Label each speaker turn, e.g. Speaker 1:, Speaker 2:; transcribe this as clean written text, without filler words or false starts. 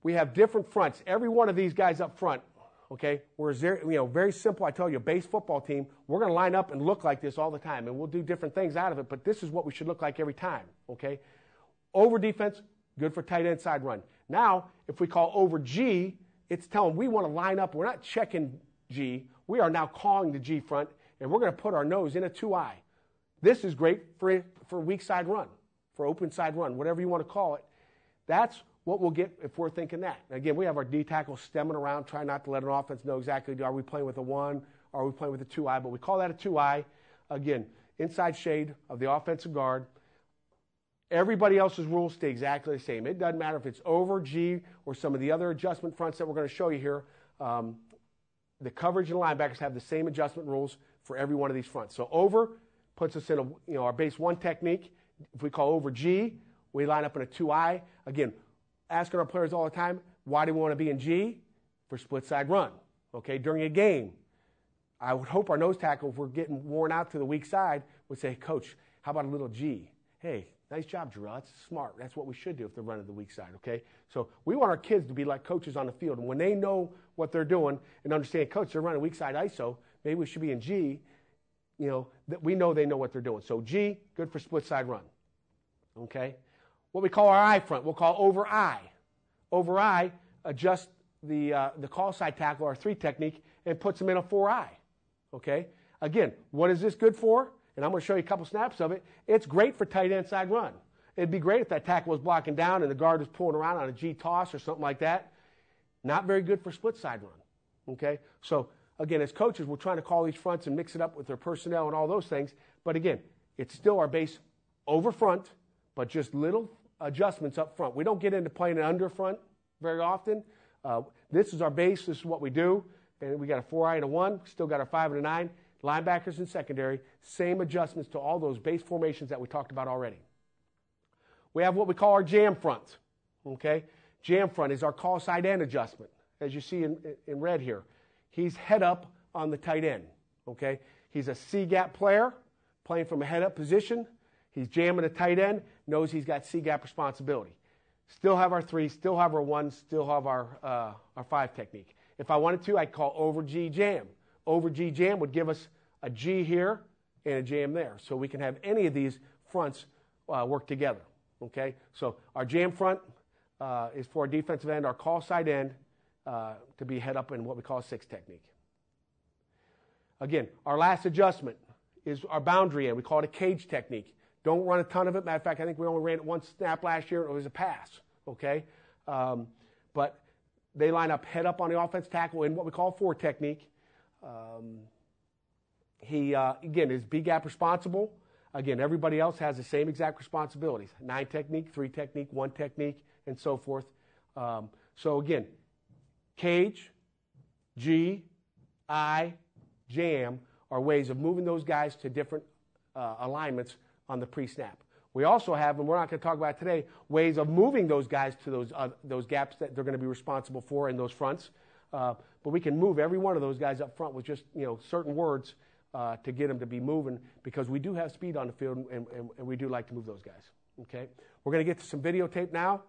Speaker 1: we have different fronts. Every one of these guys up front, okay, we're very simple. I tell you, a base football team, we're going to line up and look like this all the time, and we'll do different things out of it, but this is what we should look like every time, okay? Over defense, good for tight end side run. Now, if we call over G, it's telling we want to line up. We're not checking G. We are now calling the G front, and we're going to put our nose in a 2-eye. This is great for weak side run, for open side run, whatever you want to call it. That's what we'll get if we're thinking that. Again, we have our D tackle stemming around, trying not to let an offense know exactly, are we playing with a 1, or are we playing with a 2-eye, but we call that a 2-eye. Again, inside shade of the offensive guard. Everybody else's rules stay exactly the same. It doesn't matter if it's over, G, or some of the other adjustment fronts that we're going to show you here. The coverage and linebackers have the same adjustment rules for every one of these fronts. So over puts us in our base 1 technique. If we call over G, we line up in a 2-eye. Again, asking our players all the time, why do we want to be in G? For split side run. Okay, during a game, I would hope our nose tackle, if we're getting worn out to the weak side, would say, Coach, how about a little G? Hey, nice job, Jarrell. That's smart. That's what we should do if they're running the weak side, okay? So we want our kids to be like coaches on the field. And when they know what they're doing and understand, Coach, they're running weak side ISO, maybe we should be in G, that we know they know what they're doing. So G, good for split side run, okay? What we call our I front, we'll call over I. Over I, adjust the call side tackle, our 3 technique, and puts them in a 4-eye, okay? Again, what is this good for? And I'm going to show you a couple snaps of it. It's great for tight end side run. It'd be great if that tackle was blocking down and the guard was pulling around on a G toss or something like that. Not very good for split side run, okay? So, again, as coaches, we're trying to call these fronts and mix it up with their personnel and all those things. But, again, it's still our base over front, but just little adjustments up front. We don't get into playing an under front very often. This is our base. This is what we do. And we got a 4-eye and a 1. Still got our 5 and a 9. Linebackers and secondary, same adjustments to all those base formations that we talked about already. We have what we call our jam front, okay? Jam front is our call side end adjustment, as you see in red here. He's head up on the tight end, okay? He's a C-gap player, playing from a head up position. He's jamming a tight end, knows he's got C-gap responsibility. Still have our 3, still have our 1, still have our 5 technique. If I wanted to, I'd call over G jam. Over G jam would give us a G here and a jam there. So we can have any of these fronts work together, okay? So our jam front is for our defensive end, our call side end to be head up in what we call a 6 technique. Again, our last adjustment is our boundary end. We call it a cage technique. Don't run a ton of it. Matter of fact, I think we only ran it 1 snap last year. It was a pass, okay? But they line up head up on the offense tackle in what we call 4 technique. He, again, is B-gap responsible. Again, everybody else has the same exact responsibilities. 9 technique, 3 technique, 1 technique, and so forth. So, again, cage, G, I, jam are ways of moving those guys to different alignments on the pre-snap. We also have, and we're not going to talk about it today, ways of moving those guys to those gaps that they're going to be responsible for in those fronts. But we can move every one of those guys up front with just certain words to get them to be moving, because we do have speed on the field, and we do like to move those guys. Okay, we're going to get to some videotape now.